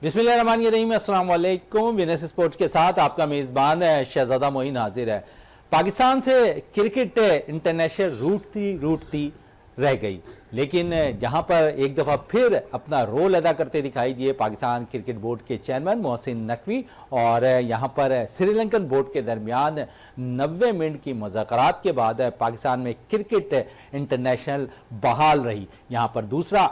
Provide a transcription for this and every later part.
बिस्मिल्लाहिर्रहमानिर्रहीम, अस्सलाम वालेकुम। विनस स्पोर्ट्स के साथ आपका मेज़बान शहजादा मोइन हाजिर है। पाकिस्तान से क्रिकेट इंटरनेशनल रूठती रह गई, लेकिन जहां पर एक दफ़ा फिर अपना रोल अदा करते दिखाई दिए पाकिस्तान क्रिकेट बोर्ड के चेयरमैन मोहसिन नकवी और यहां पर श्रीलंकन बोर्ड के दरमियान 90 मिनट की मुज़ाकरात के बाद पाकिस्तान में क्रिकेट इंटरनेशनल बहाल रही। यहां पर दूसरा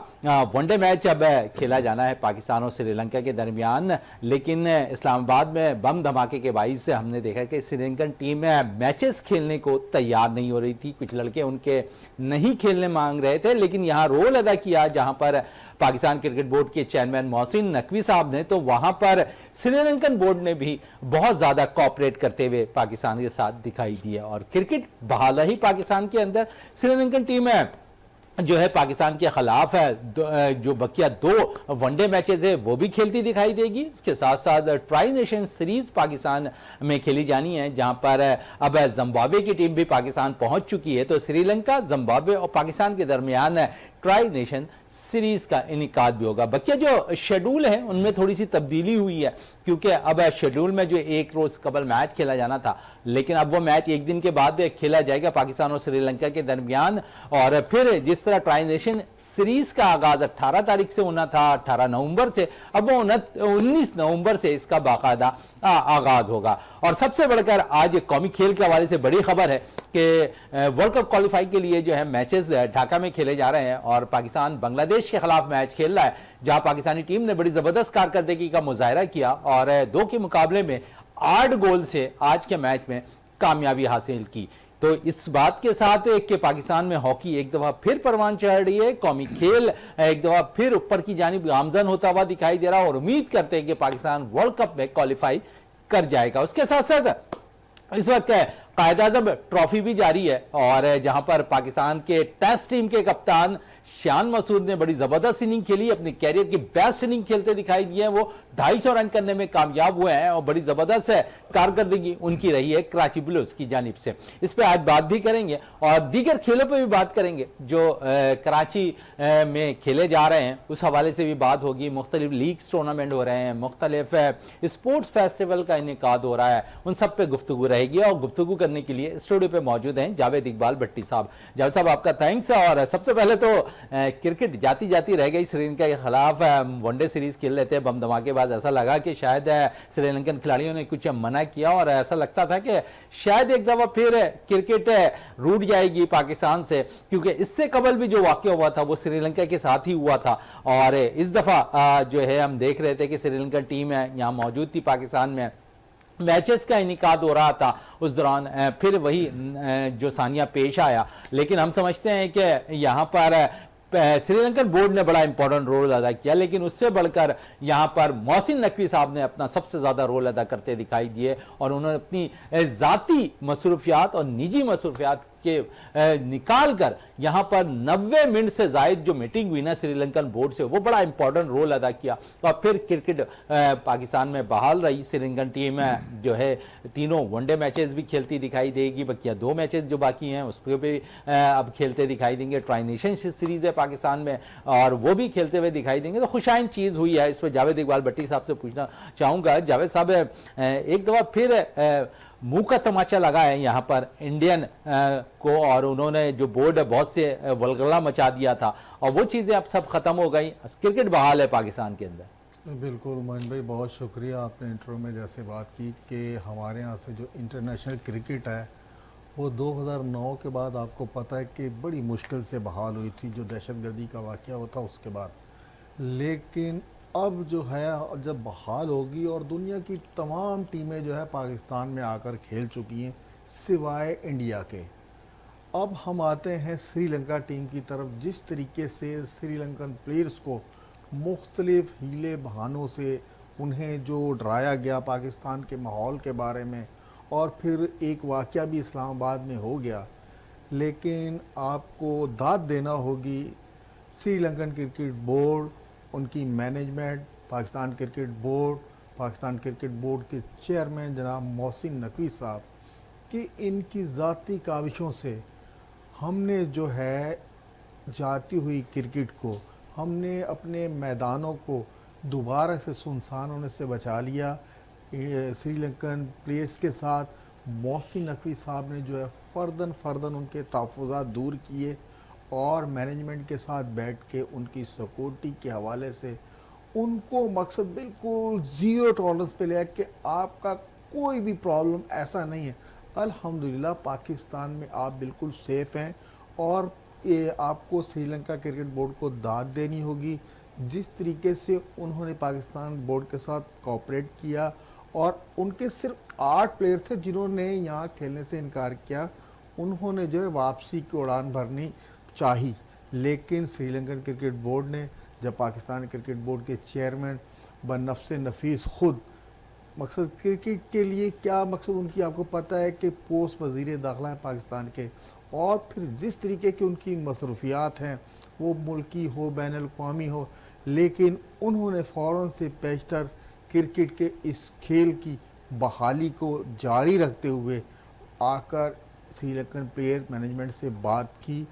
वनडे मैच अब खेला जाना है पाकिस्तान और श्रीलंका के दरमियान, लेकिन इस्लामाबाद में बम धमाके के बाइस से हमने देखा कि श्रीलंकन टीम मैचेस खेलने को तैयार नहीं हो रही थी। कुछ लड़के उनके नहीं खेलने मांग रहे थे, लेकिन यहां रोल अदा किया जहां पर पाकिस्तान क्रिकेट बोर्ड के चेयरमैन मोहसिन नकवी साहब ने, तो वहां पर श्रीलंकन बोर्ड ने भी बहुत ज्यादा कोऑपरेट करते हुए पाकिस्तान के साथ दिखाई दिया और क्रिकेट बहाल ही पाकिस्तान के अंदर। श्रीलंकन टीम जो है पाकिस्तान के खिलाफ है जो बकिया 2 वनडे मैचेस है वो भी खेलती दिखाई देगी। इसके साथ साथ ट्राई नेशन सीरीज पाकिस्तान में खेली जानी है, जहां पर अब जिम्बाब्वे की टीम भी पाकिस्तान पहुंच चुकी है। तो श्रीलंका, जिम्बाब्वे और पाकिस्तान के दरमियान ट्राई नेशन सीरीज का इनिकाद भी होगा। बकिया जो शेड्यूल है उनमें थोड़ी सी तब्दीली हुई है, क्योंकि अब शेड्यूल में जो एक रोज कबल मैच खेला जाना था, लेकिन अब वो मैच एक दिन के बाद खेला जाएगा पाकिस्तान और श्रीलंका के दरमियान। और फिर जिस तरह ट्राई नेशन सीरीज का आगाज 18 तारीख से होना था, 18 नवंबर से, अब वो 19 नवंबर से इसका बाकायदा आगाज होगा। और सबसे बढ़कर आज कौमी खेल के हवाले से बड़ी खबर है कि वर्ल्ड कप क्वालिफाई के लिए जो है मैचेस ढाका में खेले जा रहे हैं और पाकिस्तान बांग्लादेश के खिलाफ मैच खेल रहा है, जहां पाकिस्तानी टीम ने बड़ी जबरदस्त कारकर्दगी का मुजाहरा किया और 2 के मुकाबले में 8 गोल से आज के मैच में कामयाबी हासिल की। तो इस बात के साथ कि पाकिस्तान में हॉकी एक दफा फिर परवान चढ़ रही है, कौमी खेल एक दफा फिर ऊपर की जानिब गामजन होता हुआ दिखाई दे रहा है और उम्मीद करते हैं कि पाकिस्तान वर्ल्ड कप में क्वालिफाई कर जाएगा। उसके साथ साथ इस वक्त कायद-ए-आज़म ट्रॉफी भी जारी है और जहां पर पाकिस्तान के टेस्ट टीम के कप्तान शान मसूद ने बड़ी जबरदस्त इनिंग खेली, अपनी कैरियर की बेस्ट इनिंग खेलते दिखाई दिए हैं। वो 250 रन करने में कामयाब हुए हैं और बड़ी जबरदस्त है कारकर्दगी उनकी रही है कराची ब्लूज की जानिब से। इस पर आज बात भी करेंगे और दीगर खेलों पर भी बात करेंगे जो कराची में खेले जा रहे हैं, उस हवाले से भी बात होगी। मुख्तलिफ लीग्स टूर्नामेंट हो रहे हैं, मुख्तलिफ स्पोर्ट्स फेस्टिवल का इनेकाद हो रहा है, उन सब पे गुफ्तगू रहेगी। और गुफ्तगू करने के लिए स्टूडियो पे मौजूद हैं जावेद इकबाल भट्टी साहब। जावेद साहब, आपका थैंक्स। और सबसे पहले तो क्रिकेट जाती जाती रह गई, श्रीलंका के खिलाफ वनडे सीरीज खेल लेते हैं, बम धमाके बाद ऐसा लगा कि शायद श्रीलंकन खिलाड़ियों ने कुछ मना किया और ऐसा लगता था कि शायद एक दफा फिर क्रिकेट रूठ जाएगी पाकिस्तान से, क्योंकि इससे कबल भी जो वाकया हुआ था वो श्रीलंका के साथ ही हुआ था। और इस दफा जो है हम देख रहे थे कि श्रीलंकन टीम है यहाँ मौजूद थी पाकिस्तान में, मैचेस का इनिकाद हो रहा था, उस दौरान फिर वही जो सानिया पेश आया। लेकिन हम समझते हैं कि यहाँ पर श्रीलंकन बोर्ड ने बड़ा इंपॉर्टेंट रोल अदा किया, लेकिन उससे बढ़कर यहां पर मोहसिन नकवी साहब ने अपना सबसे ज्यादा रोल अदा करते दिखाई दिए और उन्होंने अपनी जाती मसरूफियात और निजी मसरूफियात के निकाल कर यहां पर 90 मिनट से जायद जो मीटिंग हुई ना श्रीलंकन बोर्ड से, वो बड़ा इंपॉर्टेंट रोल अदा किया और फिर क्रिकेट पाकिस्तान में बहाल रही। श्रीलंकन टीम जो है तीनों वनडे मैचेस भी खेलती दिखाई देगी, बकिया 2 मैचेस जो बाकी हैं उस पर भी अब खेलते दिखाई देंगे। ट्राई नेशन सीरीज है पाकिस्तान में और वो भी खेलते हुए दिखाई देंगे। तो खुशाइन चीज हुई है। इस पर जावेद इकबाल भट्टी साहब से पूछना चाहूंगा, जावेद साहब एक दफा फिर मुंह का तमाचा लगा है यहाँ पर इंडियन को और उन्होंने जो बोर्ड है बहुत से वलगला मचा दिया था और वो चीज़ें अब सब ख़त्म हो गई, क्रिकेट बहाल है पाकिस्तान के अंदर। बिल्कुल मोइन भाई, बहुत शुक्रिया आपने इंट्रो में जैसे बात की कि हमारे यहाँ से जो इंटरनेशनल क्रिकेट है वो 2009 के बाद आपको पता है कि बड़ी मुश्किल से बहाल हुई थी, जो दहशतगर्दी का वाक़या हुआ था उसके बाद। लेकिन अब जो है जब बहाल होगी और दुनिया की तमाम टीमें जो है पाकिस्तान में आकर खेल चुकी हैं सिवाय इंडिया के। अब हम आते हैं श्रीलंका टीम की तरफ। जिस तरीके से श्रीलंकन प्लेयर्स को मुख्तलिफ हीले बहानों से उन्हें जो डराया गया पाकिस्तान के माहौल के बारे में, और फिर एक वाक़या भी इस्लामाबाद में हो गया, लेकिन आपको दाद देना होगी श्रीलंकन क्रिकेट बोर्ड, उनकी मैनेजमेंट, पाकिस्तान क्रिकेट बोर्ड के चेयरमैन जनाब मोहसिन नकवी साहब कि इनकी ज़ाती काविशों से हमने जो है जाती हुई क्रिकेट को, हमने अपने मैदानों को दोबारा से सुनसान होने से बचा लिया। श्रीलंकन प्लेयर्स के साथ मोहसिन नकवी साहब ने जो है फर्दन उनके तहफ़्फ़ुज़ात दूर किए और मैनेजमेंट के साथ बैठ के उनकी सिक्योरिटी के हवाले से उनको मकसद बिल्कुल ज़ीरो टॉलरेंस पे लिया कि आपका कोई भी प्रॉब्लम ऐसा नहीं है। अल्हम्दुलिल्लाह पाकिस्तान में आप बिल्कुल सेफ़ हैं और ये आपको श्रीलंका क्रिकेट बोर्ड को दाद देनी होगी। जिस तरीके से उन्होंने पाकिस्तान बोर्ड के साथ कोऑपरेट किया और उनके सिर्फ 8 प्लेयर थे जिन्होंने यहाँ खेलने से इनकार किया, उन्होंने जो है वापसी की उड़ान भरनी चाही। लेकिन श्रीलंकन क्रिकेट बोर्ड ने, जब पाकिस्तान क्रिकेट बोर्ड के चेयरमैन बनफ्से नफीस खुद मकसद क्रिकेट के लिए क्या मकसद उनकी आपको पता है कि पोस्ट वज़ीर दाखिला है पाकिस्तान के, और फिर जिस तरीके की उनकी मसरूफियात हैं वो मुल्की हो बैन अल-अक़वामी हो, लेकिन उन्होंने फ़ौरन से पेशतर क्रिकेट के इस खेल की बहाली को जारी रखते हुए आकर श्रीलंकन प्लेयर मैनेजमेंट से बात की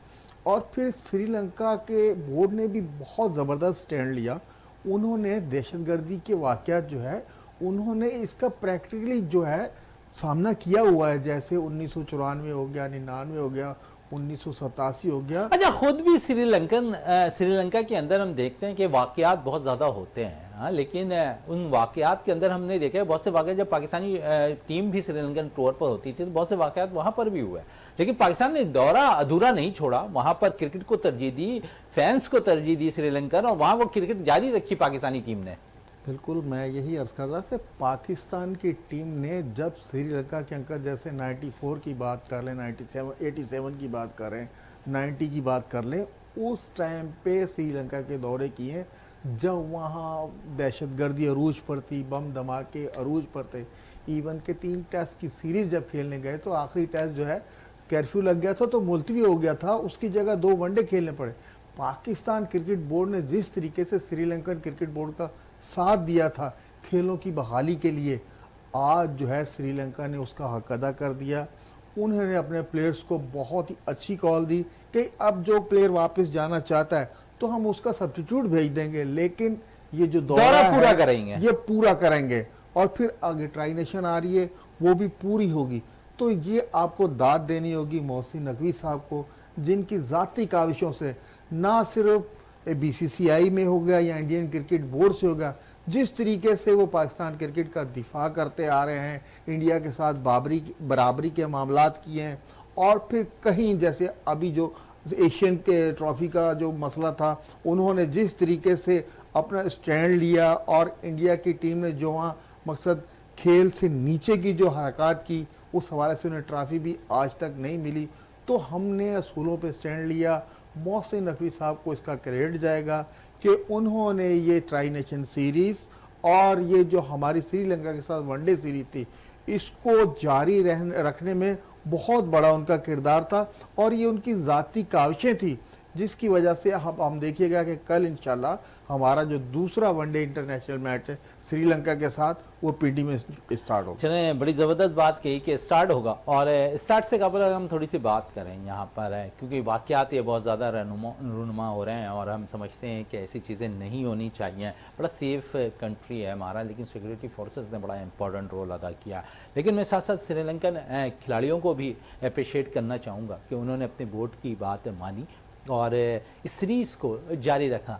और फिर श्रीलंका के बोर्ड ने भी बहुत ज़बरदस्त स्टैंड लिया। उन्होंने दहशतगर्दी के वाक़यात जो है उन्होंने इसका प्रैक्टिकली जो है सामना किया हुआ है, जैसे 1994 हो गया, 99 हो गया, 1987 हो गया। अच्छा, खुद भी श्रीलंका के अंदर हम देखते हैं कि वाकयात बहुत ज़्यादा होते हैं, हाँ, लेकिन उन वाकयात के अंदर हमने देखा है बहुत से वाकयात, जब पाकिस्तानी टीम भी श्रीलंकन टूर पर होती थी तो बहुत से वाकयात वहाँ पर भी हुए, लेकिन पाकिस्तान ने दौरा अधूरा नहीं छोड़ा, वहाँ पर क्रिकेट को तरजीह दी, फैंस को तरजीह दी श्रीलंकन, और वहाँ वो क्रिकेट जारी रखी पाकिस्तानी टीम ने। बिल्कुल, मैं यही अर्ज़ कर रहा था, पाकिस्तान की टीम ने जब श्रीलंका के अंकर जैसे 94 की बात कर लें, 87 की बात करें, 90 की बात कर लें, उस टाइम पे श्रीलंका के दौरे किए जब वहाँ दहशतगर्दी अरूज पर थी, बम धमाके अरूज पर थे। इवन के 3 टेस्ट की सीरीज़ जब खेलने गए तो आखिरी टेस्ट जो है कर्फ्यू लग गया था तो मुलतवी हो गया था, उसकी जगह 2 वनडे खेलने पड़े। पाकिस्तान क्रिकेट बोर्ड ने जिस तरीके से श्रीलंकन क्रिकेट बोर्ड का साथ दिया था खेलों की बहाली के लिए, आज जो है श्रीलंका ने उसका हक अदा कर दिया। उन्होंने अपने प्लेयर्स को बहुत ही अच्छी कॉल दी कि अब जो प्लेयर वापस जाना चाहता है तो हम उसका सब्स्टिट्यूट भेज देंगे, लेकिन ये जो दौरा पूरा करेंगे, ये पूरा करेंगे, और फिर आगे ट्राई नेशन आ रही है वो भी पूरी होगी। तो ये आपको दाद देनी होगी मोहसिन नकवी साहब को, जिनकी ज़ाती काविशों से ना सिर्फ BCCI में हो गया या इंडियन क्रिकेट बोर्ड से हो गया, जिस तरीके से वो पाकिस्तान क्रिकेट का दिफा करते आ रहे हैं, इंडिया के साथ बराबरी के मामलात किए हैं, और फिर कहीं जैसे अभी जो एशियन के ट्रॉफी का जो मसला था, उन्होंने जिस तरीके से अपना स्टैंड लिया और इंडिया की टीम ने जो वहाँ मकसद खेल से नीचे की जो हरकत की, उस हवाले से उन्हें ट्रॉफी भी आज तक नहीं मिली। तो हमने असूलों पे स्टैंड लिया। मोहसिन नकवी साहब को इसका क्रेडिट जाएगा कि उन्होंने ये ट्राई नेशन सीरीज़ और ये जो हमारी श्रीलंका के साथ वनडे सीरीज थी, इसको जारी रखने में बहुत बड़ा उनका किरदार था, और ये उनकी ज़ाती काविशें थी, जिसकी वजह से हम देखिएगा कि कल इंशाल्लाह हमारा जो दूसरा वनडे इंटरनेशनल मैच है श्रीलंका के साथ, वो PD में स्टार्ट होगा। चले, बड़ी ज़बरदस्त बात कही कि स्टार्ट होगा, और स्टार्ट से कबल हम थोड़ी सी बात करें यहाँ पर, क्योंकि वाक़यात ये बहुत ज़्यादा रहनुमा हो रहे हैं और हम समझते हैं कि ऐसी चीज़ें नहीं होनी चाहिए। बड़ा सेफ़ कंट्री है हमारा, लेकिन सिक्योरिटी फोर्सेस ने बड़ा इंपॉर्टेंट रोल अदा किया। लेकिन मैं साथ साथ श्रीलंकन खिलाड़ियों को भी अप्रिशिएट करना चाहूँगा कि उन्होंने अपने बोर्ड की बात मानी और इस सीरीज़ को जारी रखा।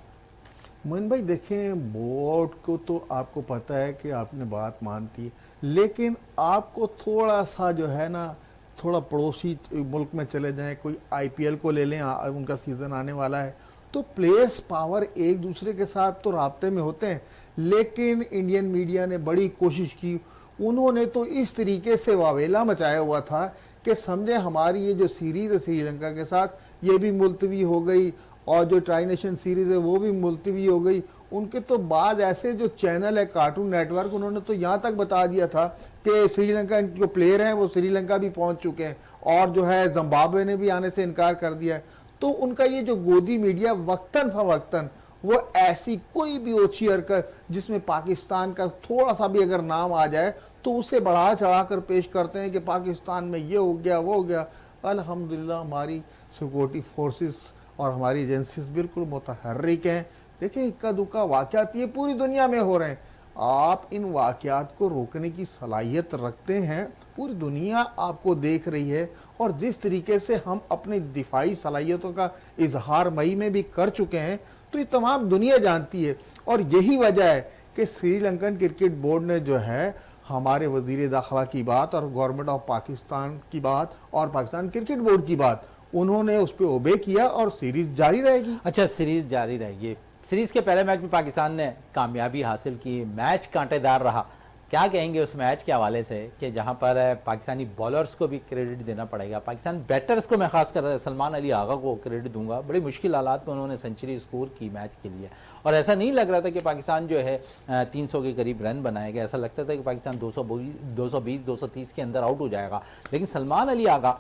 मोइन भाई देखें, बोर्ड को तो आपको पता है कि आपने बात मानती है, लेकिन आपको थोड़ा सा जो है ना, थोड़ा पड़ोसी मुल्क में चले जाएं, कोई IPL को ले लें, उनका सीज़न आने वाला है, तो प्लेयर्स पावर एक दूसरे के साथ तो राब्ते में होते हैं, लेकिन इंडियन मीडिया ने बड़ी कोशिश की। उन्होंने तो इस तरीके से वावेला मचाया हुआ था कि समझे हमारी ये जो सीरीज़ है श्रीलंका के साथ, ये भी मुलतवी हो गई, और जो ट्राई नेशन सीरीज़ है वो भी मुलतवी हो गई। उनके तो बाद ऐसे जो चैनल है कार्टून नेटवर्क, उन्होंने तो यहाँ तक बता दिया था कि श्रीलंका जो प्लेयर हैं वो श्रीलंका भी पहुँच चुके हैं, और जो है जिम्बाब्वे ने भी आने से इनकार कर दिया है। तो उनका ये जो गोदी मीडिया वक्तन फवक्तन वो ऐसी कोई भी ओछी हरकत जिसमें पाकिस्तान का थोड़ा सा भी अगर नाम आ जाए तो उसे बढ़ा चढ़ा कर पेश करते हैं कि पाकिस्तान में ये हो गया वो हो गया। अल्हम्दुलिल्लाह हमारी सिक्योरिटी फोर्सेस और हमारी एजेंसीज बिल्कुल मुतहर्रिक हैं देखिए इक्का दुक्का वाकयात ये पूरी दुनिया में हो रहे हैं। आप इन वाकयात को रोकने की सलाहियत रखते हैं, पूरी दुनिया आपको देख रही है, और जिस तरीके से हम अपनी दिफाई सलाहियतों का इजहार मई में भी कर चुके हैं, तो ये तमाम दुनिया जानती है। और यही वजह है कि श्रीलंकन क्रिकेट बोर्ड ने जो है हमारे वजीर दाखिला की बात और गवर्नमेंट ऑफ पाकिस्तान की बात और पाकिस्तान क्रिकेट बोर्ड की बात, उन्होंने उस पर ओबे किया और सीरीज जारी रहेगी। अच्छा, सीरीज जारी रहेगी। सीरीज के पहले मैच में पाकिस्तान ने कामयाबी हासिल की, मैच कांटेदार रहा। क्या कहेंगे उस मैच के हवाले से कि जहां पर पाकिस्तानी बॉलर्स को भी क्रेडिट देना पड़ेगा, पाकिस्तान बैटर्स को मैं खासकर सलमान अली आगा को क्रेडिट दूंगा, बड़ी मुश्किल हालात में उन्होंने सेंचुरी स्कोर की मैच के लिए, और ऐसा नहीं लग रहा था कि पाकिस्तान जो है 300 के करीब रन बनाएगा। ऐसा लगता था कि पाकिस्तान 220 230 के अंदर आउट हो जाएगा। लेकिन सलमान अली आगा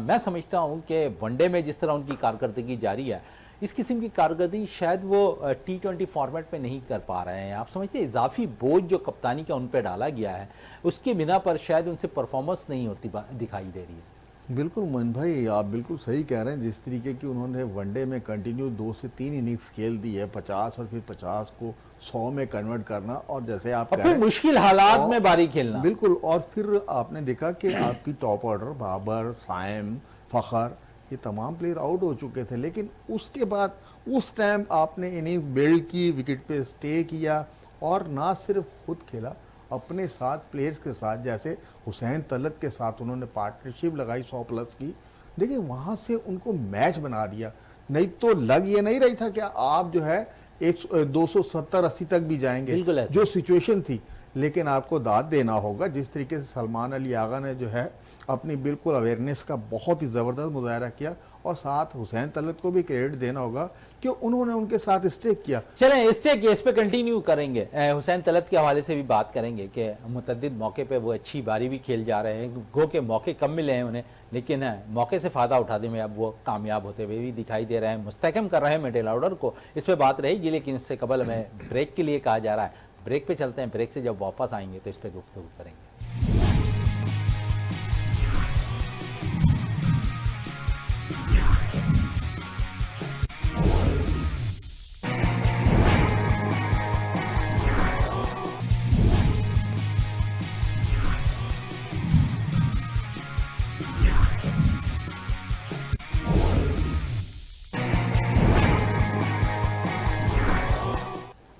मैं समझता हूँ कि वनडे में जिस तरह उनकी कारकर्दगी जारी है, इस किस्म की कारकर्दगी शायद वो T20 फॉर्मेट में नहीं कर पा रहे हैं। आप समझते हैं इजाफी बोझ जो कप्तानी का उन पर डाला गया है, उसकी बिना पर शायद उनसे परफॉर्मेंस नहीं होती दिखाई दे रही है। बिल्कुल मोइन भाई, आप बिल्कुल सही कह रहे हैं। जिस तरीके की उन्होंने वनडे में कंटिन्यू 2 से 3 इनिंग्स खेल दी है, 50 और फिर 50 को 100 में कन्वर्ट करना, और जैसे आप कह रहे हैं मुश्किल हालात में बारी खेलना, बिल्कुल। और फिर आपने देखा कि आपकी टॉप ऑर्डर बाबर, साइम, फखर, ये तमाम प्लेयर आउट हो चुके थे, लेकिन उसके बाद उस टाइम आपने इनिंग बिल्ड की, विकेट पे स्टे किया, और ना सिर्फ खुद खेला, अपने साथ प्लेयर्स के साथ, जैसे हुसैन तलत के साथ उन्होंने पार्टनरशिप लगाई 100+ की। देखिए वहाँ से उनको मैच बना दिया, नहीं तो लग ये नहीं रही था कि आप जो है 270-80 तक भी जाएंगे, जो सिचुएशन थी। लेकिन आपको दाद देना होगा जिस तरीके से सलमान अली आगा ने जो है अपनी बिल्कुल अवेयरनेस का बहुत ही ज़बरदस्त मुजाहरा किया, और साथ हुसैन तलत को भी क्रेडिट देना होगा कि उन्होंने उनके साथ स्टेक किया। चलें स्टेक इस पे कंटिन्यू करेंगे, हुसैन तलत के हवाले से भी बात करेंगे कि मुतअद्दिद मौके पे वो अच्छी बारी भी खेल जा रहे हैं, गो के मौके कम मिले हैं उन्हें, लेकिन मौके से फ़ायदा उठाने में अब वो कामयाब होते हुए भी दिखाई दे रहे हैं, मुस्तहकम कर रहे हैं मिडिल ऑर्डर को। इस पर बात रहेगी, लेकिन इससे कबल हमें ब्रेक के लिए कहा जा रहा है। ब्रेक पे चलते हैं, ब्रेक से जब वापस आएंगे तो इस पर गुफ्तगू करेंगे।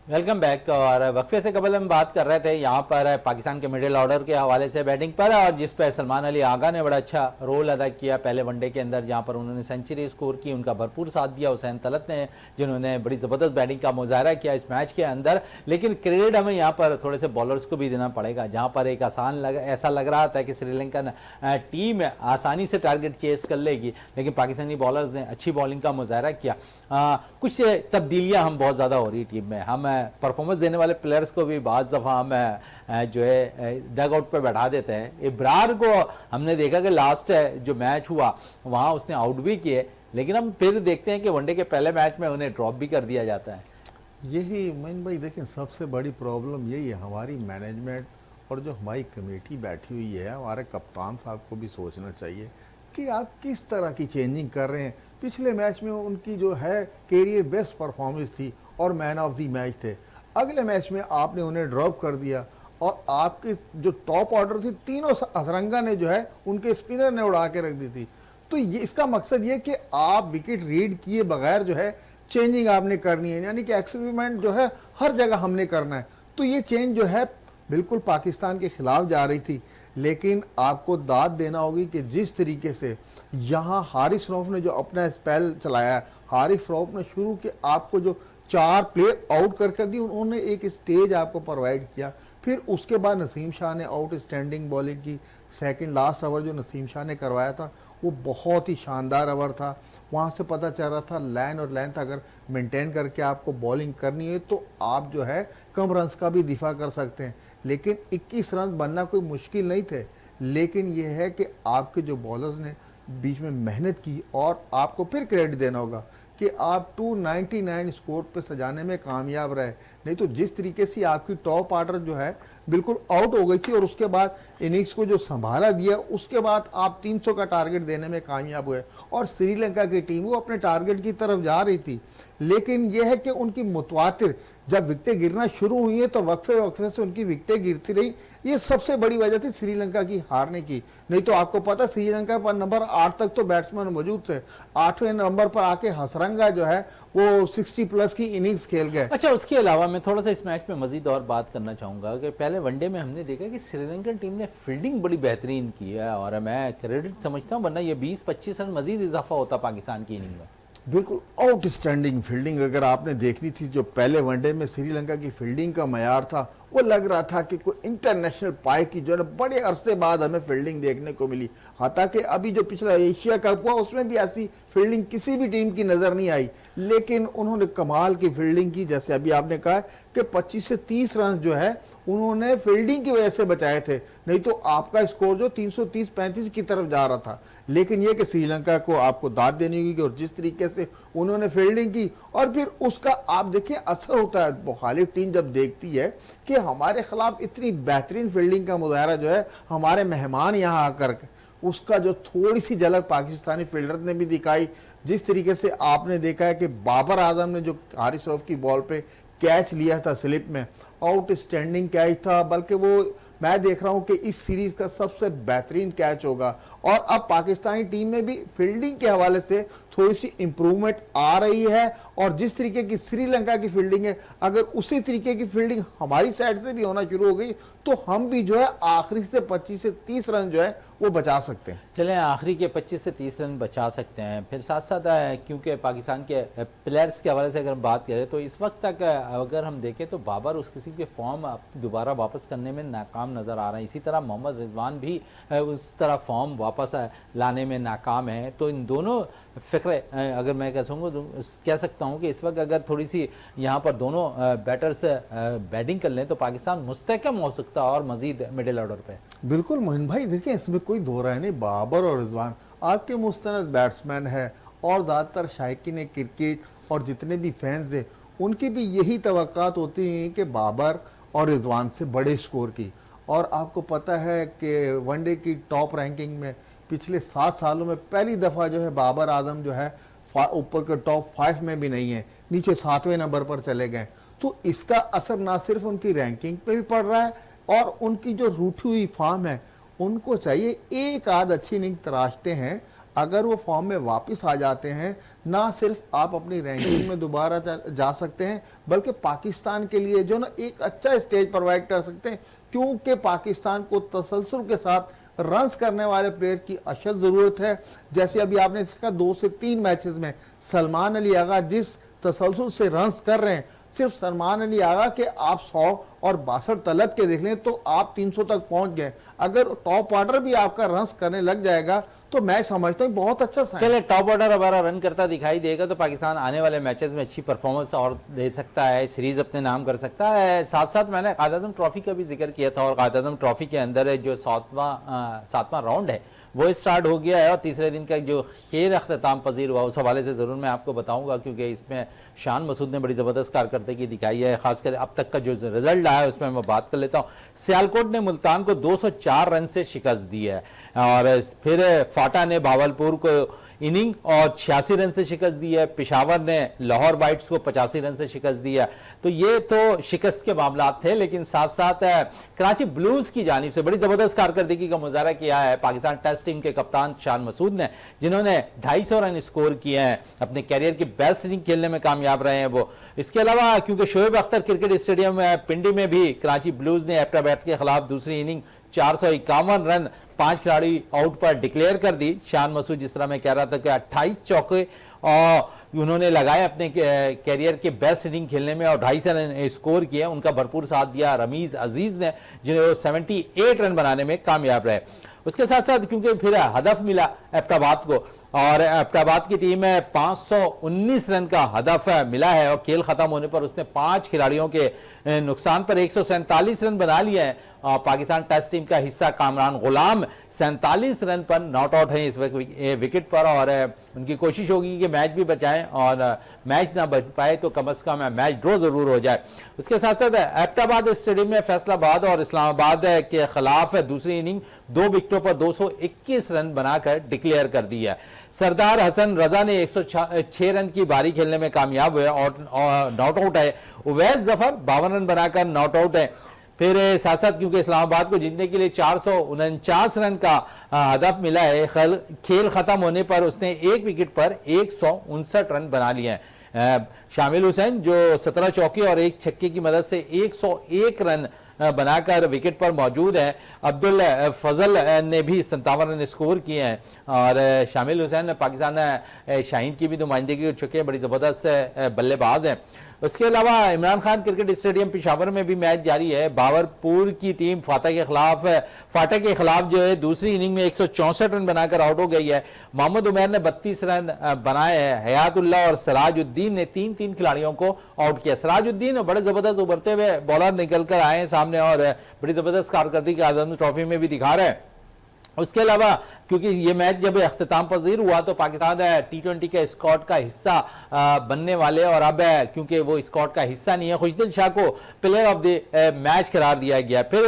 Welcome back. और वक्फे से कबल हम बात कर रहे थे यहाँ पर पाकिस्तान के मिडिल ऑर्डर के हवाले से बैटिंग पर, और जिस पर सलमान अली आगा ने बड़ा अच्छा रोल अदा किया पहले वनडे के अंदर, जहाँ पर उन्होंने सेंचुरी स्कोर की, उनका भरपूर साथ दिया हुसैन तलत ने, जिन्होंने बड़ी ज़बरदस्त बैटिंग का मुजाहरा किया इस मैच के अंदर। लेकिन क्रेडिट हमें यहाँ पर थोड़े से बॉलर्स को भी देना पड़ेगा, जहाँ पर एक ऐसा लग रहा था कि श्रीलंकन टीम आसानी से टारगेट चेस कर लेगी, लेकिन पाकिस्तानी बॉलर्स ने अच्छी बॉलिंग का मुजाहरा किया। कुछ तब्दीलियां हम बहुत ज़्यादा हो रही टीम में, हम परफॉर्मेंस देने वाले प्लेयर्स को भी बाज़ दफ़ा हम जो है डग आउट पर बैठा देते हैं। इब्रार को हमने देखा कि लास्ट जो मैच हुआ वहाँ उसने आउट भी किए, लेकिन हम फिर देखते हैं कि वनडे के पहले मैच में उन्हें ड्रॉप भी कर दिया जाता है। यही मोइन भाई देखें, सबसे बड़ी प्रॉब्लम यही है, हमारी मैनेजमेंट और जो हमारी कमेटी बैठी हुई है, हमारे कप्तान साहब को भी सोचना चाहिए कि आप किस तरह की चेंजिंग कर रहे हैं। पिछले मैच में उनकी जो है कैरियर बेस्ट परफॉर्मेंस थी और मैन ऑफ द मैच थे, अगले मैच में आपने उन्हें ड्रॉप कर दिया, और आपके जो टॉप ऑर्डर थी तीनों हसरंगा ने जो है उनके स्पिनर ने उड़ा के रख दी थी। तो ये इसका मकसद ये कि आप विकेट रीड किए बगैर जो है चेंजिंग आपने करनी है, यानी कि एक्सपेरिमेंट जो है हर जगह हमने करना है। तो ये चेंज जो है बिल्कुल पाकिस्तान के खिलाफ जा रही थी, लेकिन आपको दाद देना होगी कि जिस तरीके से यहाँ हारिस रऊफ ने जो अपना स्पेल चलाया, हारिस रऊफ ने शुरू के आपको जो 4 प्लेयर आउट कर दी, उन्होंने एक स्टेज आपको प्रोवाइड किया। फिर उसके बाद नसीम शाह ने आउट स्टैंडिंग बॉलिंग की, सेकंड लास्ट ओवर जो नसीम शाह ने करवाया था वो बहुत ही शानदार ओवर था। वहाँ से पता चल रहा था लाइन और लेंथ अगर मेंटेन करके आपको बॉलिंग करनी है तो आप जो है कम रन्स का भी दिफा कर सकते हैं। लेकिन 21 रन बनना कोई मुश्किल नहीं थे, लेकिन यह है कि आपके जो बॉलर्स ने बीच में मेहनत की, और आपको फिर क्रेडिट देना होगा कि आप 299 स्कोर पे सजाने में कामयाब रहे। नहीं तो जिस तरीके से आपकी टॉप ऑर्डर जो है बिल्कुल आउट हो गई थी, और उसके बाद इनिंग्स को जो संभाला दिया, उसके बाद आप 300 का टारगेट देने में कामयाब हुए, और श्रीलंका की टीम वो अपने टारगेट की तरफ जा रही थी, लेकिन यह है कि उनकी मुतवातिर जब विकेटें गिरना शुरू हुई है तो वक्फे वक्फे से उनकी विकेटें गिरती रही। ये सबसे बड़ी वजह थी श्रीलंका की हारने की। नहीं तो आपको पता श्रीलंका पर नंबर 8 तक तो बैट्समैन मौजूद थे, 8वें नंबर पर आके हसरंगा जो है वो 60 प्लस की इनिंग्स खेल गए। अच्छा, उसके अलावा मैं थोड़ा सा इस मैच में मजीद और बात करना चाहूंगा कि पहले वनडे में हमने देखा कि श्रीलंकन टीम ने फील्डिंग बड़ी बेहतरीन की है और मैं क्रेडिट समझता हूँ, वरना ये 20-25 रन मजीद इजाफा होता पाकिस्तान की इनिंग में। बिल्कुल आउटस्टैंडिंग फील्डिंग अगर आपने देखनी थी, जो पहले वनडे में श्रीलंका की फील्डिंग का मयार था वो लग रहा था कि कोई इंटरनेशनल पाई की जो है बड़े अरसे बाद हमें फील्डिंग देखने को मिली। हालांकि अभी जो पिछला एशिया कप हुआ उसमें भी ऐसी फील्डिंग किसी भी टीम की नजर नहीं आई, लेकिन उन्होंने कमाल की फील्डिंग की। जैसे अभी आपने कहा कि 25 से 30 रन जो है उन्होंने फील्डिंग की वजह से बचाए थे, नहीं तो आपका स्कोर जो 330-35 की तरफ जा रहा था। लेकिन यह कि श्रीलंका को आपको दाद देनी होगी और जिस तरीके से उन्होंने फील्डिंग की और फिर उसका आप देखिए असर होता है। मुखालिफ टीम जब देखती है कि हमारे खिलाफ इतनी बेहतरीन फील्डिंग का मुजाहरा जो है हमारे मेहमान यहाँ आकर, उसका जो थोड़ी सी झलक पाकिस्तानी फील्डर ने भी दिखाई। जिस तरीके से आपने देखा है कि बाबर आजम ने जो हारिस रऊफ की बॉल पे कैच लिया था स्लिप में, आउटस्टैंडिंग कैच था, बल्कि वो मैं देख रहा हूं कि इस सीरीज का सबसे बेहतरीन कैच होगा। और अब पाकिस्तानी टीम में भी फील्डिंग के हवाले से थोड़ी सी इंप्रूवमेंट आ रही है और जिस तरीके की श्रीलंका की फील्डिंग है, अगर उसी तरीके की फील्डिंग हमारी साइड से भी होना शुरू हो गई तो हम भी जो है आखिरी से 25 से 30 रन जो है वो बचा सकते हैं। चलें, आखिरी के 25 से 30 रन बचा सकते हैं। फिर साथ साथ क्योंकि पाकिस्तान के प्लेयर्स के हवाले से अगर हम बात करें तो इस वक्त तक अगर हम देखें तो बाबर उस किसी के फॉर्म दोबारा वापस करने में नाकाम नज़र आ रहे हैं। इसी तरह मोहम्मद रिजवान भी उस तरह फॉर्म वापस लाने में नाकाम है। तो इन दोनों फ़िक्र अगर मैं कह सकता हूँ कि इस वक्त अगर थोड़ी सी यहाँ पर दोनों बैटर्स बैटिंग कर लें तो पाकिस्तान मुस्तहकम हो सकता है और मजीद मिडिल ऑर्डर पे। बिल्कुल मोहिन भाई, देखिए इसमें कोई दो राय नहीं, बाबर और रिजवान आपके मुस्तनद बैट्समैन है और ज़्यादातर शायकीन क्रिकेट और जितने भी फैंस हैं उनकी भी यही तवक्कात होती हैं कि बाबर और रिजवान से बड़े स्कोर की। और आपको पता है कि वनडे की टॉप रैंकिंग में पिछले 7 सालों में पहली दफ़ा जो है बाबर आजम जो है ऊपर के टॉप 5 में भी नहीं है, नीचे 7वें नंबर पर चले गए। तो इसका असर ना सिर्फ उनकी रैंकिंग पे भी पड़ रहा है और उनकी जो रूठी हुई फॉर्म है, उनको चाहिए एक आध अच्छी इनिंग तराशते हैं, अगर वो फॉर्म में वापस आ जाते हैं ना सिर्फ आप अपनी रैंकिंग में दोबारा जा सकते हैं बल्कि पाकिस्तान के लिए जो ना एक अच्छा स्टेज प्रोवाइड कर सकते हैं, क्योंकि पाकिस्तान को तसलसल के साथ रन्स करने वाले प्लेयर की अशद ज़रूरत है। जैसे अभी आपने देखा 2 से 3 मैचेस में सलमान अली आगा जिस तसलसल से रन्स कर रहे हैं, सिर्फ सलमान अली आगा के आप 100 और 62 तलब के देख लें तो आप 300 तक पहुंच गए। अगर टॉप ऑर्डर भी आपका रन्स करने लग जाएगा तो मैं समझता हूं बहुत अच्छा साइन। चले, टॉप ऑर्डर हमारा रन करता दिखाई देगा तो पाकिस्तान आने वाले मैचेस में अच्छी परफॉर्मेंस और दे सकता है, सीरीज अपने नाम कर सकता है। साथ साथ मैंने कायद-ए-आज़म ट्रॉफी का भी जिक्र किया था और कायद-ए-आज़म ट्रॉफी के अंदर जो 7वां राउंड है वो स्टार्ट हो गया है और तीसरे दिन का जो खेल अख्ताम पजीर हुआ उस हवाले से ज़रूर मैं आपको बताऊंगा, क्योंकि इसमें शान मसूद ने बड़ी ज़बरदस्त कारकर्दगी दिखाई है। खासकर अब तक का जो रिजल्ट आया है उसमें मैं बात कर लेता हूँ। सियालकोट ने मुल्तान को 204 रन से शिकस्त दी है और फिर फाटा ने भावलपुर को इनिंग और 86 रन से शिकस्त दी है। पेशावर ने लाहौर वाइट्स को 85 रन से शिकस्त दी है। तो ये तो शिकस्त के मामला थे, लेकिन साथ साथ कराची ब्लूज की जानिब से बड़ी जबरदस्त कारकर्दगी का मुजाहरा किया है पाकिस्तान टेस्ट टीम के कप्तान शान मसूद ने, जिन्होंने 250 रन स्कोर किए हैं, अपने कैरियर की बेस्ट इनिंग खेलने में कामयाब रहे हैं वो। इसके अलावा क्योंकि शोएब अख्तर क्रिकेट स्टेडियम पिंडी में भी कराची ब्लूज ने एबटाबाद के खिलाफ दूसरी इनिंग 451 रन 5 खिलाड़ी आउट पर डिक्लेयर कर दी। शान मसूद, जिस तरह मैं कह रहा था कि 28 चौके और उन्होंने लगाए अपने कैरियर के बेस्ट इनिंग खेलने में और 250 रन स्कोर किए। उनका भरपूर साथ दिया रमीज अजीज ने, जिन्हें 78 रन बनाने में कामयाब रहे। उसके साथ साथ क्योंकि फिर हदफ मिला एबटाबाद को और एबटाबाद की टीम में 519 रन का हदफ मिला है और खेल खत्म होने पर उसने 5 खिलाड़ियों के नुकसान पर 147 रन बना लिए हैं। पाकिस्तान टेस्ट टीम का हिस्सा कामरान गुलाम 47 रन पर नॉट आउट है इस विकेट पर और उनकी कोशिश होगी कि मैच भी बचाएं और मैच ना बच पाए तो कम से कम मैच ड्रॉ जरूर हो जाए। उसके साथ साथ एबटाबाद स्टेडियम में फैसलाबाद और इस्लामाबाद के खिलाफ दूसरी इनिंग 2 विकेटों पर 221 रन बनाकर डिक्लेयर कर दी है। सरदार हसन रजा ने 106 रन की बारी खेलने में कामयाब हुए और नॉट आउट है। उवैस जफर 52 रन बनाकर नॉट आउट है। फिर साथ साथ क्योंकि इस्लामाबाद को जीतने के लिए 449 रन का हदफ मिला है, खेल खत्म होने पर उसने एक विकेट पर 159 रन बना लिए हैं। शामिल हुसैन जो 17 चौके और एक छक्के की मदद से 101 रन बनाकर विकेट पर मौजूद है। अब्दुल फजल ने भी 57 रन स्कोर किए हैं और शामिल हुसैन पाकिस्तान शाहीन की भी नुमाइंदगी कर चुके हैं, बड़ी ज़बरदस्त बल्लेबाज हैं। उसके अलावा इमरान खान क्रिकेट स्टेडियम पेशावर में भी मैच जारी है। बावरपुर की टीम फाटा के खिलाफ जो है दूसरी इनिंग में 164 रन बनाकर आउट हो गई है। मोहम्मद उमैर ने 32 रन बनाए हैं। हयातुल्लाह और सिराजुद्दीन ने 3-3 खिलाड़ियों को आउट किया। सिराजुद्दीन बड़े जबरदस्त उभरते हुए बॉलर निकल कर आए हैं सामने और बड़ी जबरदस्त कारकर्दगी आज़म ट्रॉफी में भी दिखा रहे हैं। उसके अलावा क्योंकि ये मैच जब अख्ताम पजीर हुआ तो पाकिस्तान T20 के स्क्वाड का हिस्सा बनने वाले, और अब क्योंकि वो स्क्वाड का हिस्सा नहीं है, खुशदिल शाह को प्लेयर ऑफ द मैच करार दिया गया। फिर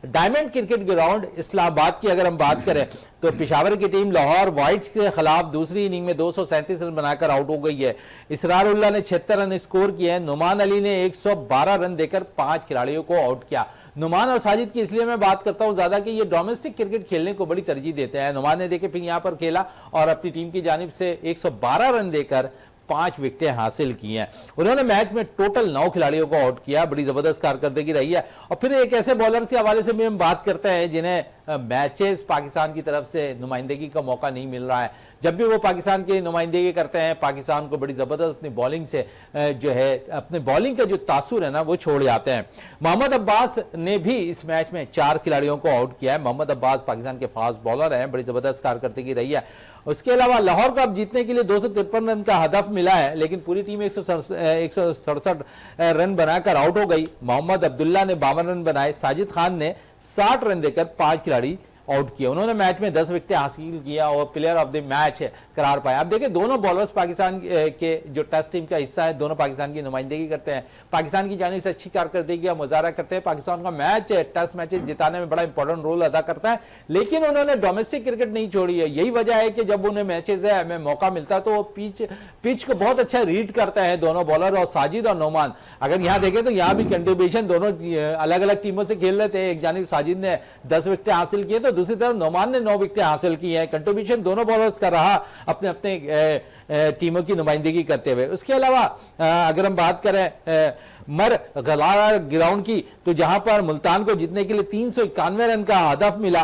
डायमंड क्रिकेट ग्राउंड इस्लामाबाद की अगर हम बात करें तो पेशावर की टीम लाहौर वाइट्स के खिलाफ दूसरी इनिंग में 237 रन बनाकर आउट हो गई है। इसरारुल्लाह ने 76 रन स्कोर किए हैं। नुमान अली ने 112 रन देकर 5 खिलाड़ियों को आउट किया। नुमान और साजिद की इसलिए मैं बात करता हूं ज्यादा कि ये डोमेस्टिक क्रिकेट खेलने को बड़ी तरजीह देते हैं। नुमान ने देखे फिर यहां पर खेला और अपनी टीम की जानिब से 112 रन देकर 5 विकेटें हासिल की हैं। उन्होंने मैच में टोटल 9 खिलाड़ियों को आउट किया, बड़ी जबरदस्त कारकर्दगी रही है। और फिर एक ऐसे बॉलर के हवाले से भी हम बात करते हैं जिन्हें मैचेस पाकिस्तान की तरफ से नुमाइंदगी का मौका नहीं मिल रहा है। जब भी वो पाकिस्तान की नुमाइंदगी करते हैं पाकिस्तान को बड़ी जबरदस्त अपनी बॉलिंग से जो है अपने बॉलिंग का जो तासुर है ना वो छोड़ जाते हैं। मोहम्मद अब्बास ने भी इस मैच में 4 खिलाड़ियों को आउट किया है। मोहम्मद अब्बास पाकिस्तान के फास्ट बॉलर हैं, बड़ी जबरदस्त कारकर्दगी रही है। उसके अलावा लाहौर कप जीतने के लिए 253 रन का हदफ मिला है, लेकिन पूरी टीम 167 रन बनाकर आउट हो गई। मोहम्मद अब्दुल्ला ने 52 रन बनाए। साजिद खान ने 60 रन देकर 5 खिलाड़ी आउट किया। उन्होंने मैच में 10 विकेटें हासिल किया और प्लेयर ऑफ द मैच करार पाया। अब देखिए दोनों बॉलर्स पाकिस्तान के जो टेस्ट टीम का हिस्सा है, दोनों पाकिस्तान की नुमाइंदगी करते हैं, पाकिस्तान की जानिब से अच्छी कारकर्दगी का मुजाहरा करते हैं। पाकिस्तान का मैच टेस्ट मैचेस जिताने में बड़ा इंपॉर्टेंट रोल अदा करता है, लेकिन उन्होंने डोमेस्टिक क्रिकेट नहीं छोड़ी है। यही वजह है कि जब उन्हें मैचेस में मौका मिलता है तो वो पिच को बहुत अच्छा रीड करता है दोनों बॉलर, और साजिद और नोमान अगर यहाँ देखें तो यहाँ भी कंट्रीब्यूशन दोनों अलग अलग टीमों से खेल रहे थे। एक जानिब साजिद ने 10 विकेटें हासिल की तो दूसरी तरफ नोमान ने 9 विकेटें हासिल की है। कंट्रीब्यूशन दोनों बॉलर्स का रहा अपने अपने टीमों की नुमाइंदगी करते हुए। उसके अलावा अगर हम बात करें मर गलारा ग्राउंड की, तो जहां पर मुल्तान को जीतने के लिए 391 रन का हदफ मिला,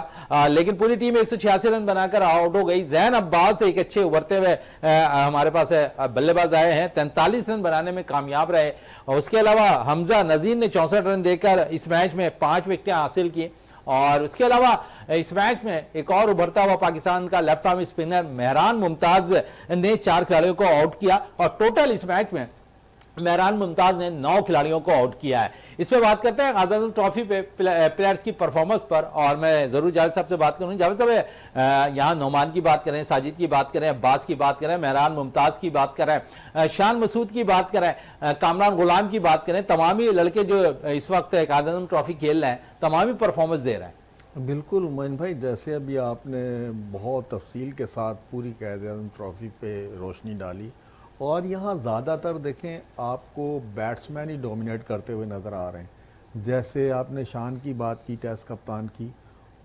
लेकिन पूरी टीम 186 रन बनाकर आउट हो गई। जैन अब्बास एक अच्छे उभरते हुए हमारे पास बल्लेबाज आए हैं, 43 रन बनाने में कामयाब रहे। और उसके अलावा हमजा नजीर ने 64 रन देकर इस मैच में 5 विकेटें हासिल की। और उसके अलावा इस मैच में एक और उभरता हुआ पाकिस्तान का left arm spinner Mehran Mumtaz ने 4 खिलाड़ियों को आउट किया और टोटल इस मैच में मेहरान मुमताज ने 9 खिलाड़ियों को आउट किया है। इस पे बात करते हैं आज़ाद ट्रॉफी पे प्लेयर्स की परफॉर्मेंस पर, और मैं जरूर जावेद साहब से बात करूंगी। जावेद साहब यहाँ नोमान की बात करें, साजिद की बात करें, अब्बास की बात करें, मेहरान मुमताज की बात करें, शान मसूद की बात करें, कामरान गुलाम की बात करें, तमाम ही लड़के जो इस वक्त आज़ाद ट्रॉफी खेल रहे हैं तमाम ही परफॉर्मेंस दे रहे हैं। बिल्कुल मोइन भाई, जैसे अभी आपने बहुत तफसील के साथ पूरी कायद-ए-आज़म ट्रॉफी पे रोशनी डाली, और यहाँ ज़्यादातर देखें आपको बैट्समैन ही डोमिनेट करते हुए नज़र आ रहे हैं। जैसे आपने शान की बात की, टेस्ट कप्तान की,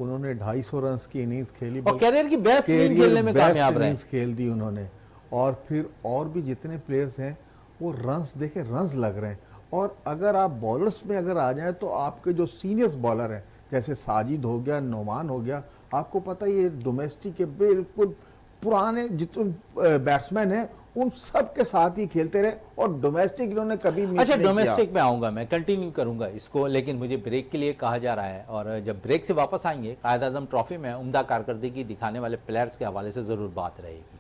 उन्होंने 250 रन की इनिंग्स खेली और कैरियर की बेस्ट इनिंग खेलने में कामयाब रहे, खेल दी उन्होंने। और फिर और भी जितने प्लेयर्स हैं वो रन्स देखे रन्स लग रहे हैं। और अगर आप बॉलर्स में अगर आ जाएं तो आपके जो सीनियर्स बॉलर हैं जैसे साजिद हो गया, नोमान हो गया, आपको पता ही ये डोमेस्टिक के बिल्कुल पुराने जितने बैट्समैन हैं उन सब के साथ ही खेलते रहे और डोमेस्टिक इन्होंने कभी मिस अच्छा नहीं डोमेस्टिक में आऊंगा, मैं कंटिन्यू करूंगा इसको, लेकिन मुझे ब्रेक के लिए कहा जा रहा है और जब ब्रेक से वापस आएंगे कायद-ए-आज़म ट्रॉफी में उम्दा कारकर्दगी दिखाने वाले प्लेयर्स के हवाले से जरूर बात रहेगी।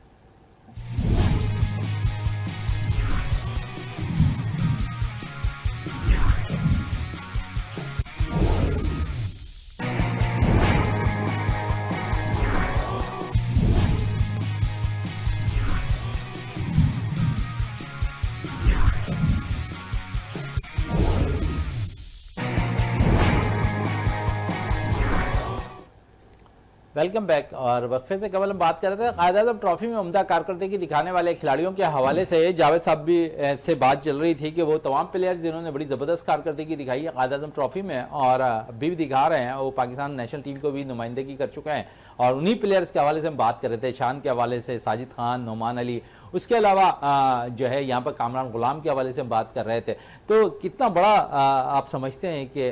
Welcome back. और वक्फे से कबल हम बात कर रहे थे कायद-ए-आज़म ट्रॉफी में उम्दा कारकर्दगी दिखाने वाले खिलाड़ियों के हवाले से जावेद साहब भी से बात चल रही थी कि वो तमाम प्लेयर जिन्होंने बड़ी ज़बरदस्त कारकर्दगी दिखाई है कायद-ए-आज़म ट्रॉफी में और अभी भी दिखा रहे हैं, वो पाकिस्तान नेशनल टीम को भी नुमाइंदगी कर चुके हैं। और उन्हीं प्लेयर्स के हवाले से हम बात कर रहे थे, शान के हवाले से साजिद खान, नोमान अली, उसके अलावा जो है यहाँ पर कामरान गुलाम के हवाले से हम बात कर रहे थे। तो कितना बड़ा आप समझते हैं कि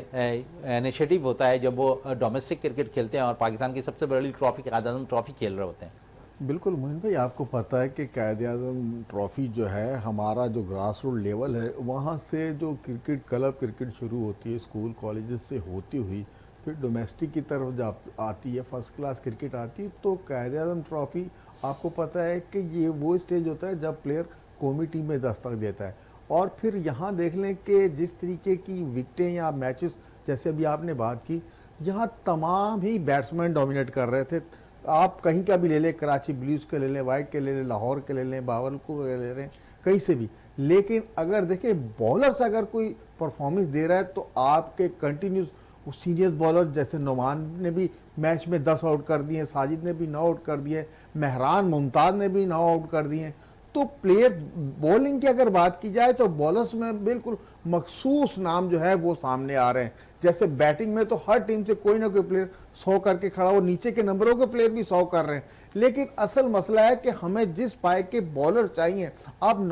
इनिशिएटिव होता है जब वो डोमेस्टिक क्रिकेट खेलते हैं और पाकिस्तान की सबसे बड़ी ट्रॉफी कायद-ए-आज़म ट्रॉफी खेल रहे होते हैं। बिल्कुल मोइन भाई, आपको पता है कि कायद-ए-आज़म ट्रॉफ़ी जो है हमारा जो ग्रास रूट लेवल है वहाँ से जो क्रिकेट क्लब क्रिकेट शुरू होती है, स्कूल कॉलेजेस से होती हुई फिर डोमेस्टिक की तरफ जब आती है, फर्स्ट क्लास क्रिकेट आती है, तो कायद-ए-आज़म ट्रॉफ़ी आपको पता है कि ये वो स्टेज होता है जब प्लेयर कौमी टीम में दस्तक देता है। और फिर यहाँ देख लें कि जिस तरीके की विकटें या मैचेस जैसे अभी आपने बात की, यहाँ तमाम ही बैट्समैन डोमिनेट कर रहे थे। आप कहीं का भी ले लें, कराची ब्लूज़ के ले लें, वाइट के ले लें, लाहौर के ले लें, बावलपुर के ले लें, कहीं से भी। लेकिन अगर देखें बॉलर्स अगर कोई परफॉर्मेंस दे रहा है तो आपके कंटिन्यूस सीनियर बॉलर जैसे नोमान ने भी मैच में 10 आउट कर दिए, साजिद ने भी 9 आउट कर दिए, मेहरान मुमताज़ ने भी 9 आउट कर दिए। तो प्लेयर बॉलिंग की अगर बात की जाए तो बॉलर्स में बिल्कुल मखसूस नाम जो है वो सामने आ रहे हैं। जैसे बैटिंग में तो हर टीम से कोई ना कोई प्लेयर 100 करके खड़ा हो, नीचे के नंबरों के प्लेयर भी 100 कर रहे हैं। लेकिन असल मसला है कि हमें जिस पाए के बॉलर चाहिए, अब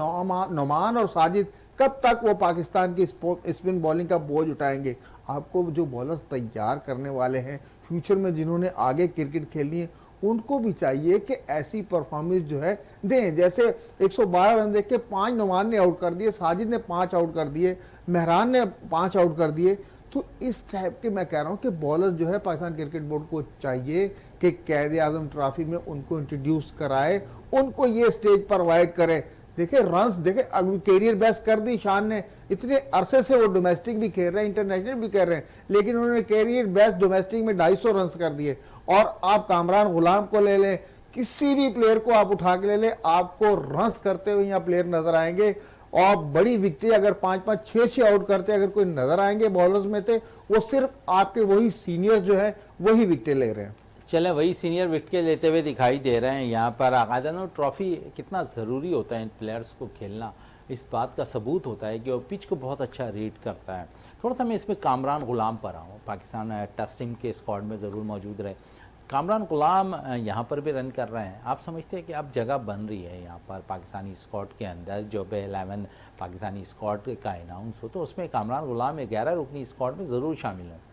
नोमान और साजिद कब तक वो पाकिस्तान की स्पिन बॉलिंग का बोझ उठाएंगे। आपको जो बॉलर्स तैयार करने वाले हैं फ्यूचर में, जिन्होंने आगे क्रिकेट खेलनी है, उनको भी चाहिए कि ऐसी परफॉर्मेंस जो है दें। जैसे 112 रन देख के 5 नोमान ने आउट कर दिए, साजिद ने 5 आउट कर दिए, मेहरान ने 5 आउट कर दिए। तो इस टाइप के मैं कह रहा हूँ कि बॉलर जो है पाकिस्तान क्रिकेट बोर्ड को चाहिए कि कायद-ए-आज़म ट्रॉफी में उनको इंट्रोड्यूस कराए, उनको ये स्टेज प्रोवाइड करे। देखिए रन्स, देखिए अभी कैरियर बेस्ट कर दी शान ने, इतने अरसे से वो डोमेस्टिक भी खेल रहे हैं, इंटरनेशनल भी कर रहे हैं, लेकिन उन्होंने कैरियर बेस्ट डोमेस्टिक में 250 रन्स कर दिए। और आप कामरान गुलाम को ले लें, किसी भी प्लेयर को आप उठा के ले लें, आपको रन्स करते हुए यहाँ प्लेयर नजर आएंगे। और बड़ी विकेटें अगर 5-5, 6-6 आउट करते अगर कोई नजर आएंगे बॉलर्स में थे, वो सिर्फ आपके वही सीनियर जो है वही विकेटें ले रहे हैं। चलें, वही सीनियर विकेट लेते हुए दिखाई दे रहे हैं यहाँ पर। कायद-ए-आज़म ट्रॉफी कितना ज़रूरी होता है इन प्लेयर्स को खेलना, इस बात का सबूत होता है कि वो पिच को बहुत अच्छा रीड करता है। थोड़ा सा मैं इसमें कामरान गुलाम पर आऊँ, पाकिस्तान टेस्ट टीम के स्क्वाड में ज़रूर मौजूद रहे। कामरान गुलाम यहाँ पर भी रन कर रहे हैं। आप समझते हैं कि अब जगह बन रही है यहाँ पर पाकिस्तानी स्क्वाड के अंदर, जो B11 पाकिस्तानी स्क्वाड का अनाउंस हो तो उसमें कामरान गुलाम 11 रुकनी स्क्वाड में ज़रूर शामिल है?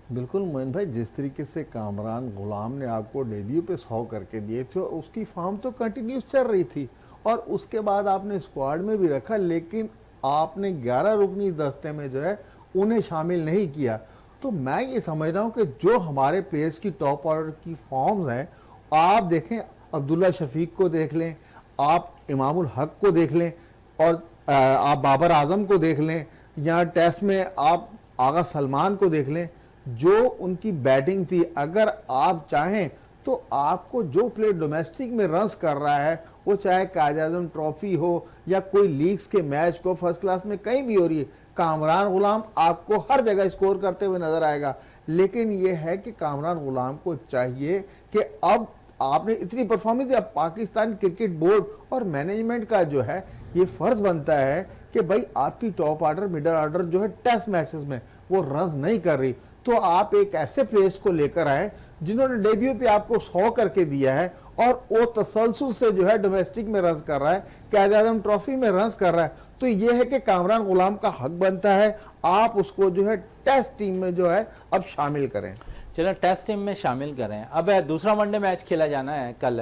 बिल्कुल मोइन भाई, जिस तरीके से कामरान गुलाम ने आपको डेब्यू पे 100 करके दिए थे और उसकी फॉर्म तो कंटिन्यूस चल रही थी, और उसके बाद आपने स्क्वाड में भी रखा, लेकिन आपने 11 रुकनी दस्ते में जो है उन्हें शामिल नहीं किया। तो मैं ये समझ रहा हूँ कि जो हमारे प्लेयर्स की टॉप ऑर्डर की फॉर्म्स हैं, आप देखें अब्दुल्ला शफीक को देख लें, आप इमामुल हक को देख लें, और आप बाबर आजम को देख लें, या टेस्ट में आप आगा सलमान को देख लें, जो उनकी बैटिंग थी। अगर आप चाहें तो आपको जो प्लेयर डोमेस्टिक में रन्स कर रहा है, वो चाहे कायद-ए-आज़म ट्रॉफी हो या कोई लीग्स के मैच को फर्स्ट क्लास में कहीं भी हो रही है, कामरान गुलाम आपको हर जगह स्कोर करते हुए नजर आएगा। लेकिन ये है कि कामरान गुलाम को चाहिए कि अब आपने इतनी परफॉर्मेंस दी, अब पाकिस्तान क्रिकेट बोर्ड और मैनेजमेंट का जो है ये फर्ज बनता है कि भाई आपकी टॉप ऑर्डर मिडल ऑर्डर जो है टेस्ट मैचेस में वो रन नहीं कर रही, तो आप एक ऐसे प्लेयर्स को लेकर आए जिन्होंने डेब्यू पे आपको 100 करके दिया है और वो तसलसल से जो है डोमेस्टिक में रन कर रहा है, कायद-ए-आज़म ट्रॉफी में रन कर रहा है। तो ये है कि कामरान गुलाम का हक बनता है आप उसको जो है टेस्ट टीम में जो है अब शामिल करें। चलो टेस्ट टीम में शामिल करें। अब दूसरा वनडे मैच खेला जाना है कल।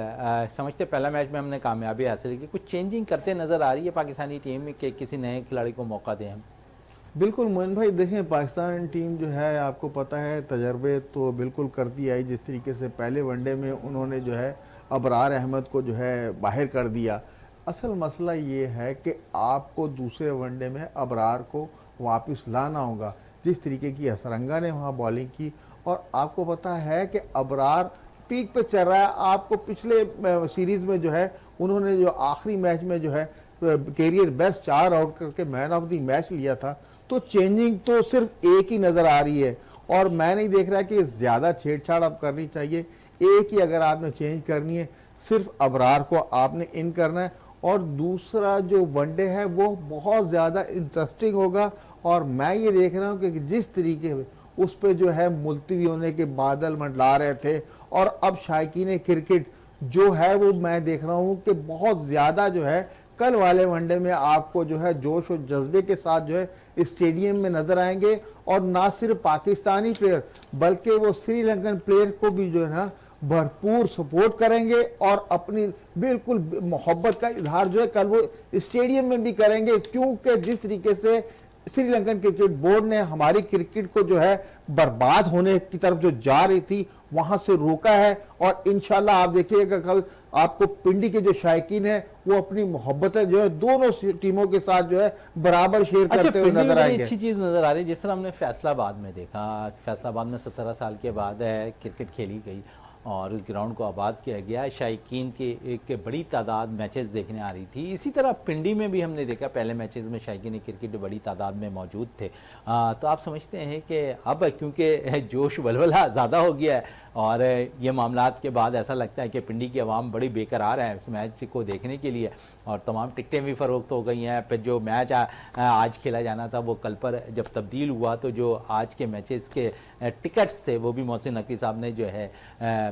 समझते पहला मैच में हमने कामयाबी हासिल की, कुछ चेंजिंग करते नज़र आ रही है पाकिस्तानी टीम में कि किसी नए खिलाड़ी को मौका दें हम? बिल्कुल मोइन भाई, देखें पाकिस्तान टीम जो है आपको पता है तजर्बे तो बिल्कुल करती आई। जिस तरीके से पहले वनडे में उन्होंने जो है अबरार अहमद को जो है बाहर कर दिया। असल मसला ये है कि आपको दूसरे वनडे में अबरार को वापस लाना होगा। जिस तरीके की हसरंगा ने वहाँ बॉलिंग की, और आपको पता है कि अबरार पीक पे चल रहा है। आपको पिछले सीरीज़ में जो है उन्होंने जो आखिरी मैच में जो है कैरियर बेस्ट 4 आउट करके मैन ऑफ द मैच लिया था। तो चेंजिंग तो सिर्फ एक ही नज़र आ रही है, और मैं नहीं देख रहा कि ज़्यादा छेड़छाड़ अब करनी चाहिए। एक ही अगर आपने चेंज करनी है, सिर्फ अबरार को आपने इन करना है। और दूसरा जो वनडे है वो बहुत ज़्यादा इंटरेस्टिंग होगा। और मैं ये देख रहा हूँ कि जिस तरीके से उस पर जो है मुलतवी होने के बादल मंडला रहे थे, और अब शायकीन क्रिकेट जो है वो मैं देख रहा हूँ कि बहुत ज़्यादा जो है कल वाले वनडे में आपको जो है जोश और जज्बे के साथ जो है स्टेडियम में नजर आएंगे। और ना सिर्फ पाकिस्तानी प्लेयर बल्कि वो श्रीलंकन प्लेयर को भी जो है ना भरपूर सपोर्ट करेंगे, और अपनी बिल्कुल मोहब्बत का इजहार जो है कल वो स्टेडियम में भी करेंगे। क्योंकि जिस तरीके से श्रीलंकन क्रिकेट बोर्ड ने हमारी क्रिकेट को जो है बर्बाद होने की तरफ जो जा रही थी वहां से रोका है। और इंशाल्लाह आप देखिएगा कल आपको पिंडी के जो शायकीन है वो अपनी मोहब्बतें जो है दोनों टीमों के साथ जो है बराबर शेयर करते हुए नजर आएंगे। अच्छी चीज नजर आ रही है जिस तरह हमने फैसलाबाद में देखा। फैसलाबाद में 17 साल के बाद क्रिकेट खेली गई और उस ग्राउंड को आबाद किया गया। शायकीन की एक बड़ी तादाद मैचेस देखने आ रही थी। इसी तरह पिंडी में भी हमने देखा पहले मैचेस में शायकीन क्रिकेट बड़ी तादाद में मौजूद थे। तो आप समझते हैं कि अब क्योंकि जोश वलवला ज़्यादा हो गया है और ये मामलात के बाद ऐसा लगता है कि पिंडी की आवाम बड़ी बेकरार है इस मैच को देखने के लिए, और तमाम टिकटें भी फ़रोख्त हो गई हैं। फिर जो मैच आज खेला जाना था वो कल पर जब तब्दील हुआ तो जो आज के मैचेस के टिकट्स थे वो भी मोहसिन नकवी साहब ने जो है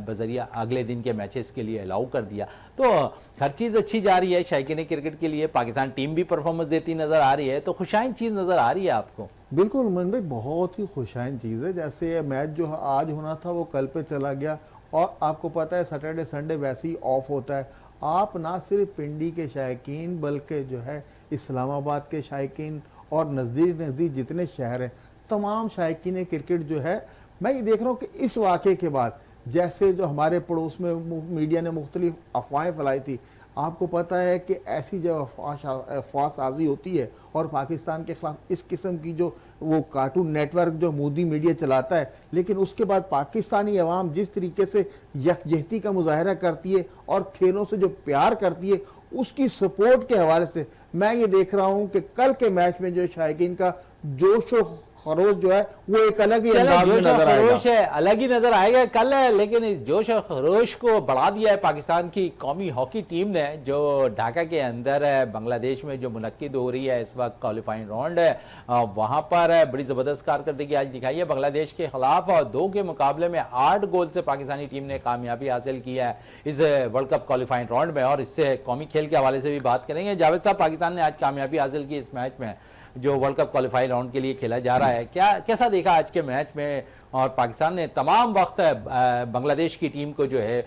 बजरिया अगले दिन के मैचेस के लिए अलाउ कर दिया। तो हर चीज़ अच्छी जा रही है शायकीन क्रिकेट के लिए। पाकिस्तान टीम भी परफॉर्मेंस देती नज़र आ रही है, तो खुशाइन चीज़ नज़र आ रही है आपको? बिल्कुल मन भाई, बहुत ही खुशाइन चीज़ है। जैसे ये मैच जो आज होना था वो कल पे चला गया, और आपको पता है सैटरडे संडे वैसे ही ऑफ होता है। आप ना सिर्फ पिंडी के शायकीन बल्कि जो है इस्लामाबाद के शायकीन और नज़दीक नज़दीक जितने शहर हैं तमाम शायकीन क्रिकेट जो है, मैं ये देख रहा हूँ कि इस वाक़े के बाद जैसे जो हमारे पड़ोस में मीडिया ने मुख्तलिफ अफवाहें फैलाई थी, आपको पता है कि ऐसी जब अफवाह साजी होती है और पाकिस्तान के खिलाफ इस किस्म की जो वो कार्टून नेटवर्क जो मोदी मीडिया चलाता है, लेकिन उसके बाद पाकिस्तानी अवाम जिस तरीके से यकजहती का मुजाहरा करती है और खेलों से जो प्यार करती है उसकी सपोर्ट के हवाले से मैं ये देख रहा हूँ कि कल के मैच में जो शायकीन का जोश खरोश जो है वो एक अलग ही अंदाज में नजर आएगा। अलग ही नजर आएगा कल है, लेकिन इस जोश और खरोश को बढ़ा दिया है पाकिस्तान की कौमी हॉकी टीम ने, जो ढाका के अंदर है बांग्लादेश में जो मुनक्किद हो रही है इस वक्त क्वालिफाइंग राउंड है, वहां पर बड़ी जबरदस्त कारकर्दगी आज दिखाई है बांग्लादेश के खिलाफ। और 2 के मुकाबले में 8 गोल से पाकिस्तानी टीम ने कामयाबी हासिल की है इस वर्ल्ड कप क्वालिफाइंग राउंड में, और इससे कौमी खेल के हवाले से भी बात करेंगे। जावेद साहब, पाकिस्तान ने आज कामयाबी हासिल की इस मैच में जो वर्ल्ड कप क्वालिफाई राउंड के लिए खेला जा रहा है, क्या कैसा देखा आज के मैच में? और पाकिस्तान ने तमाम वक्त बांग्लादेश की टीम को जो है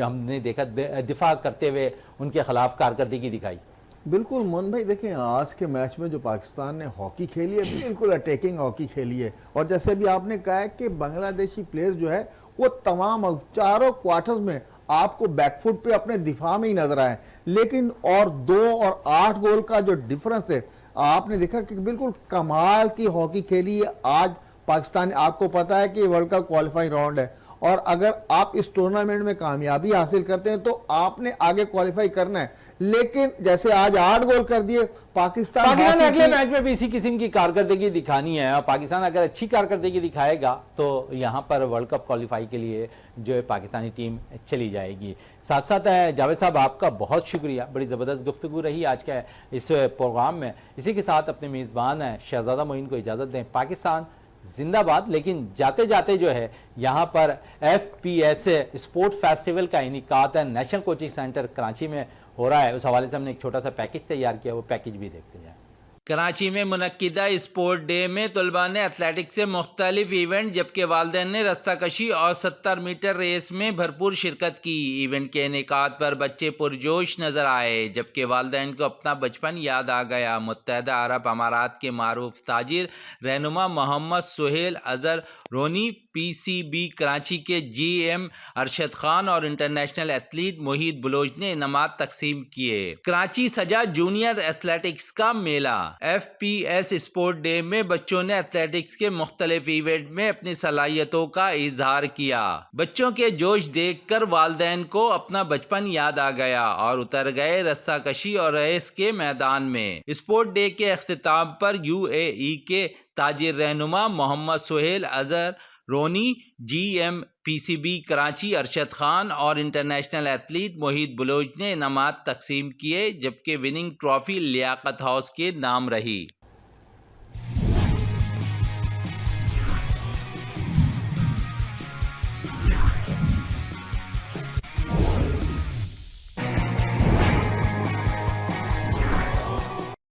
हमने देखा दिफा करते हुए उनके खिलाफ कारकर्दगी दिखाई। बिल्कुल मोहन भाई, देखें आज के मैच में जो पाकिस्तान ने हॉकी खेली है बिल्कुल अटैकिंग हॉकी खेली है। और जैसे अभी आपने कहा है कि बांग्लादेशी प्लेयर जो है वो तमाम चारों क्वार्टर्स में आपको बैकफुट पे अपने दिफा में ही नजर आए, लेकिन और 2 और 8 गोल का जो डिफरेंस है आपने देखा कि बिल्कुल कमाल की हॉकी खेली है आज पाकिस्तान। आपको पता है कि वर्ल्ड कप क्वालिफाइंग राउंड है, और अगर आप इस टूर्नामेंट में कामयाबी हासिल करते हैं तो आपने आगे क्वालिफाई करना है। लेकिन जैसे आज 8 गोल कर दिए पाकिस्तान ने अगले मैच में भी इसी किस्म की कारकर्दगी दिखानी है, और पाकिस्तान अगर अच्छी कारकर्दगी दिखाएगा तो यहां पर वर्ल्ड कप क्वालिफाई के लिए जो है पाकिस्तानी टीम चली जाएगी। साथ साथ जावेद साहब, आपका बहुत शुक्रिया, बड़ी ज़बरदस्त गुफ्तगू रही आज के इस प्रोग्राम में। इसी के साथ अपने मेज़बान शहजादा मोइन को इजाज़त दें। पाकिस्तान जिंदाबाद। लेकिन जाते जाते जो है यहाँ पर FPS स्पोर्ट फेस्टिवल का इनिकाद है नेशनल कोचिंग सेंटर कराची में हो रहा है, उस हवाले से हमने एक छोटा सा पैकेज तैयार किया, वो पैकेज भी देखते जाए। कराची में मुनक्किदा स्पोर्ट डे में तलबा ने एथलेटिक्स से मुख्तलिफ इवेंट जबकि वालिदैन ने रस्सा कशी और 70 मीटर रेस में भरपूर शिरकत की। इवेंट के इनेकाद पर बच्चे पुरजोश नजर आए जबकि वालिदैन को अपना बचपन याद आ गया। मुत्तहदा अरब अमारात के मारूफ ताजिर रहनुमा मोहम्मद सुहेल अजहर रोनी, PCB कराची के GM अरशद खान और इंटरनेशनल एथलीट मोहित बलोच ने इनामात तकसीम किए। कराची सजा जूनियर एथलेटिक्स का मेला। FPS स्पोर्ट डे में बच्चों ने एथलेटिक्स के मुख्तलिफ इवेंट में अपनी सलाहियतों का इजहार किया। बच्चों के जोश देखकर वालिदैन को अपना बचपन याद आ गया और उतर गए रस्सा कशी और रेस के मैदान में। स्पोर्ट डे के अख्तिताम पर UAE के ताजिर रहनुमा मोहम्मद सुहेल अजहर रोनी, GMPCB कराची अरशद खान और इंटरनेशनल एथलीट मोहित बलोच ने इनामात तकसीम किए, जबकि विनिंग ट्रॉफी लियाकत हाउस के नाम रही।